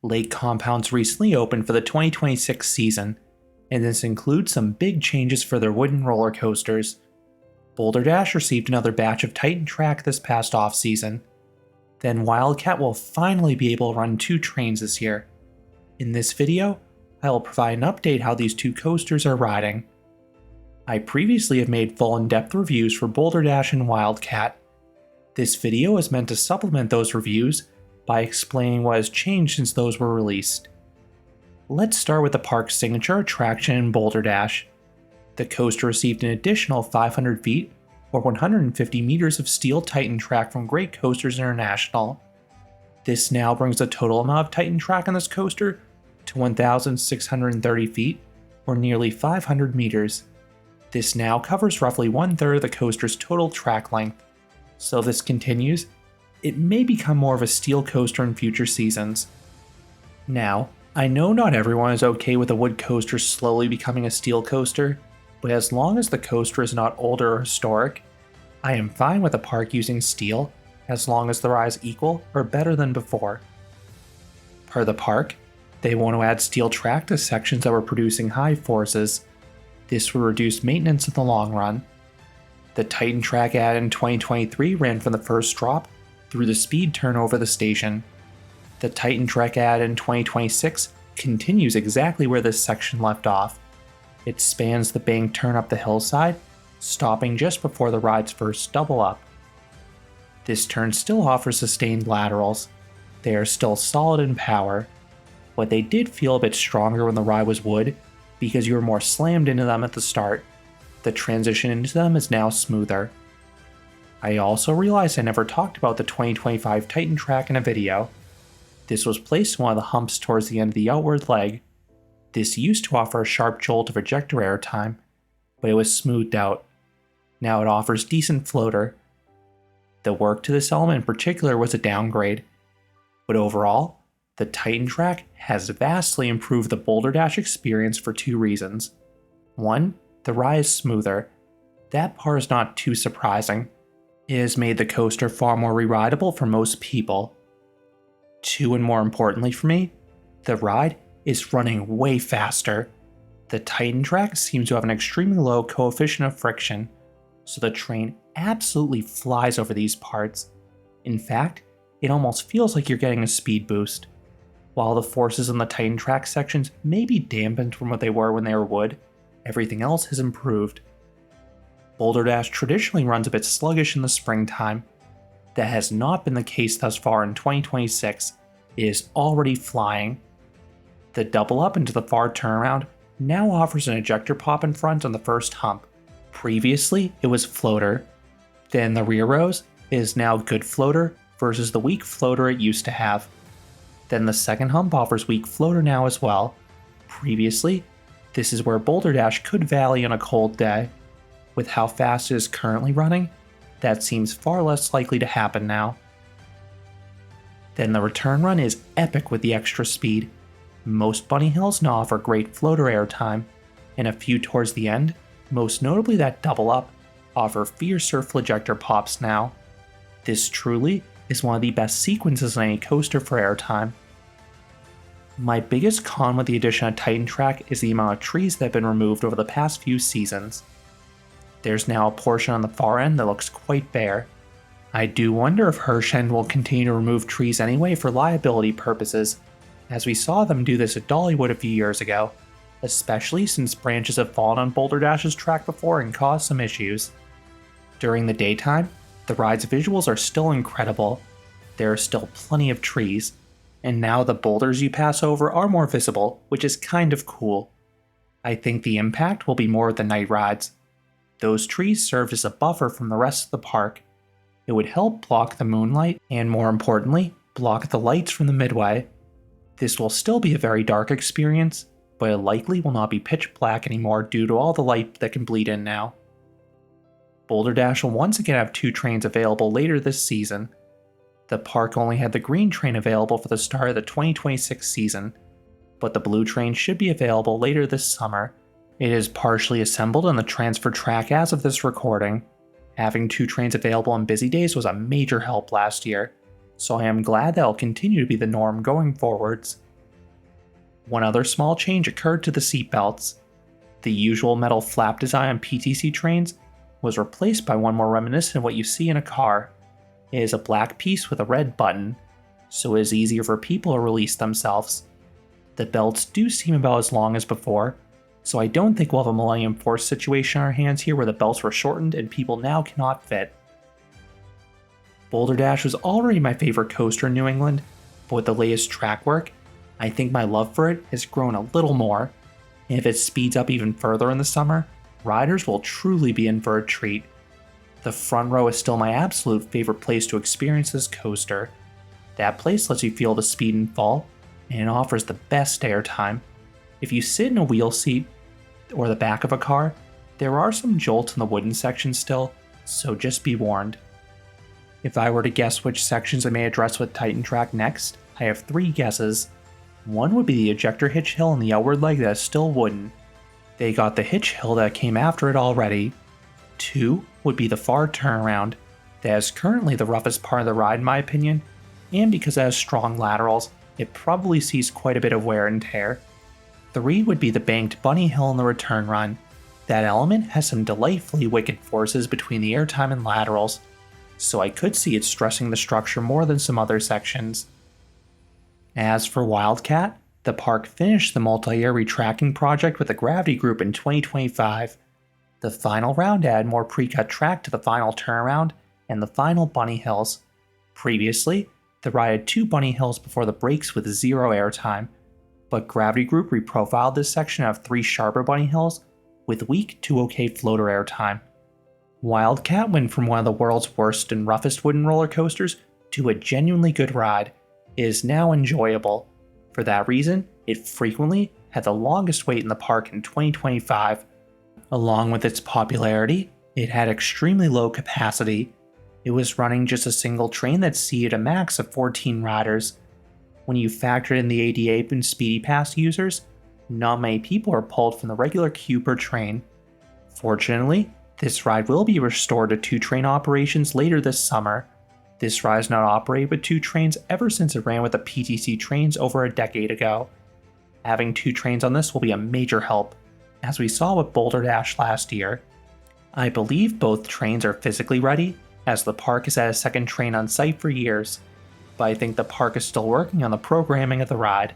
Lake Compounce recently opened for the 2026 season, and this includes some big changes for their wooden roller coasters. Boulder Dash received another batch of Titan Track this past off-season. Then Wildcat will finally be able to run 2 trains this year. In this video, I will provide an update how these 2 coasters are riding. I previously have made full in-depth reviews for Boulder Dash and Wildcat. This video is meant to supplement those reviews by explaining what has changed since those were released. Let's start with the park's signature attraction in Boulder Dash. The coaster received an additional 500 feet or 150 meters of steel Titan Track from Great Coasters International. This now brings the total amount of Titan Track on this coaster to 1,630 feet or nearly 500 meters. This now covers roughly 1/3 of the coaster's total track length. So if this continues, it may become more of a steel coaster in future seasons. Now, I know not everyone is okay with a wood coaster slowly becoming a steel coaster, but as long as the coaster is not older or historic, I am fine with the park using steel as long as the ride is equal or better than before. Per the park, they want to add steel track to sections that were producing high forces. This would reduce maintenance in the long run. The Titan Track added in 2023 ran from the first drop through the speed turn over the station. The Titan Track added in 2026 continues exactly where this section left off. It spans the bank turn up the hillside, stopping just before the ride's first double up. This turn still offers sustained laterals. They are still solid in power, but they did feel a bit stronger when the ride was wood because you were more slammed into them at the start. The transition into them is now smoother. I also realized I never talked about the 2025 Titan Track in a video. This was placed in one of the humps towards the end of the outward leg. This used to offer a sharp jolt of ejector air time, but it was smoothed out. Now it offers decent floater. The work to this element in particular was a downgrade, but overall, the Titan Track has vastly improved the Boulder Dash experience for 2 reasons. 1, the ride is smoother. That part is not too surprising. It has made the coaster far more re-rideable for most people. 2, and more importantly for me, the ride is running way faster. The Titan Track seems to have an extremely low coefficient of friction, so the train absolutely flies over these parts. In fact, it almost feels like you're getting a speed boost. While the forces in the Titan Track sections may be dampened from what they were when they were wood, everything else has improved. Boulder Dash traditionally runs a bit sluggish in the springtime. That has not been the case thus far in 2026. It is already flying. The double up into the far turnaround now offers an ejector pop in front on the first hump. Previously, it was floater. Then the rear rows is now good floater versus the weak floater it used to have. Then the second hump offers weak floater now as well. Previously, this is where Boulder Dash could valley on a cold day. With how fast it is currently running, that seems far less likely to happen now. Then the return run is epic with the extra speed. Most bunny hills now offer great floater air time, and a few towards the end, most notably that double up, offer fiercer ejector pops now. This truly is one of the best sequences on any coaster for airtime. My biggest con with the addition of Titan Track is the amount of trees that have been removed over the past few seasons. There's now a portion on the far end that looks quite bare. I do wonder if Hirschend will continue to remove trees anyway for liability purposes, as we saw them do this at Dollywood a few years ago, especially since branches have fallen on Boulder Dash's track before and caused some issues. During the daytime, the ride's visuals are still incredible. There are still plenty of trees, and now the boulders you pass over are more visible, which is kind of cool. I think the impact will be more with the night rides. Those trees served as a buffer from the rest of the park. It would help block the moonlight, and more importantly, block the lights from the midway. This will still be a very dark experience, but it likely will not be pitch black anymore due to all the light that can bleed in now. Boulder Dash will once again have 2 trains available later this season. The park only had the green train available for the start of the 2026 season, but the blue train should be available later this summer. It is partially assembled on the transfer track as of this recording. Having 2 trains available on busy days was a major help last year, so I am glad that will continue to be the norm going forwards. One other small change occurred to the seatbelts. The usual metal flap design on PTC trains was replaced by one more reminiscent of what you see in a car. It is a black piece with a red button, so it is easier for people to release themselves. The belts do seem about as long as before, so I don't think we'll have a Millennium Force situation on our hands here where the belts were shortened and people now cannot fit. Boulder Dash was already my favorite coaster in New England, but with the latest track work, I think my love for it has grown a little more, and if it speeds up even further in the summer, riders will truly be in for a treat. The front row is still my absolute favorite place to experience this coaster. That place lets you feel the speed and fall, and it offers the best airtime. If you sit in a wheel seat or the back of a car, there are some jolts in the wooden section still, so just be warned. If I were to guess which sections I may address with Titan Track next, I have 3 guesses. One would be the ejector hitch hill and the outward leg that is still wooden. They got the hitch hill that came after it already. 2 would be the far turnaround. That is currently the roughest part of the ride in my opinion, and because it has strong laterals, it probably sees quite a bit of wear and tear. 3 would be the banked bunny hill in the return run. That element has some delightfully wicked forces between the airtime and laterals, so I could see it stressing the structure more than some other sections. As for Wildcat, the park finished the multi-year retracking project with the Gravity Group in 2025. The final round added more pre-cut track to the final turnaround and the final bunny hills. Previously, the ride had 2 bunny hills before the brakes with 0 airtime, but Gravity Group reprofiled this section of 3 sharper bunny hills with weak to okay floater airtime. Wildcat went from one of the world's worst and roughest wooden roller coasters to a genuinely good ride. It is now enjoyable. For that reason, it frequently had the longest wait in the park in 2025. Along with its popularity, it had extremely low capacity. It was running just a single train that seated a max of 14 riders. When you factor in the ADA and Speedy Pass users, not many people are pulled from the regular queue per train. Fortunately, this ride will be restored to 2 train operations later this summer. This ride has not operated with 2 trains ever since it ran with the PTC trains over a decade ago. Having 2 trains on this will be a major help, as we saw with Boulder Dash last year. I believe both trains are physically ready, as the park has had a second train on site for years, but I think the park is still working on the programming of the ride.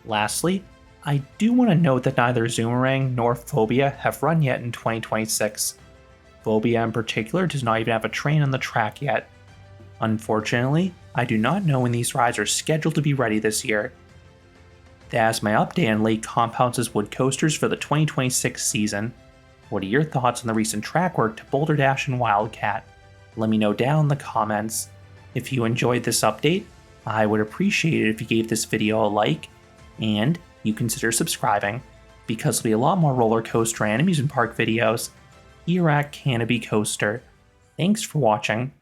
Lastly, I do want to note that neither Zoomerang nor Phobia have run yet in 2026. Phobia in particular does not even have a train on the track yet. Unfortunately, I do not know when these rides are scheduled to be ready this year. That is my update on Lake Compounce's wood coasters for the 2026 season. What are your thoughts on the recent track work to Boulder Dash and Wildcat? Let me know down in the comments. If you enjoyed this update, I would appreciate it if you gave this video a like, and you consider subscribing, because there'll be a lot more roller coaster and amusement park videos here at Canopy Coaster. Thanks for watching.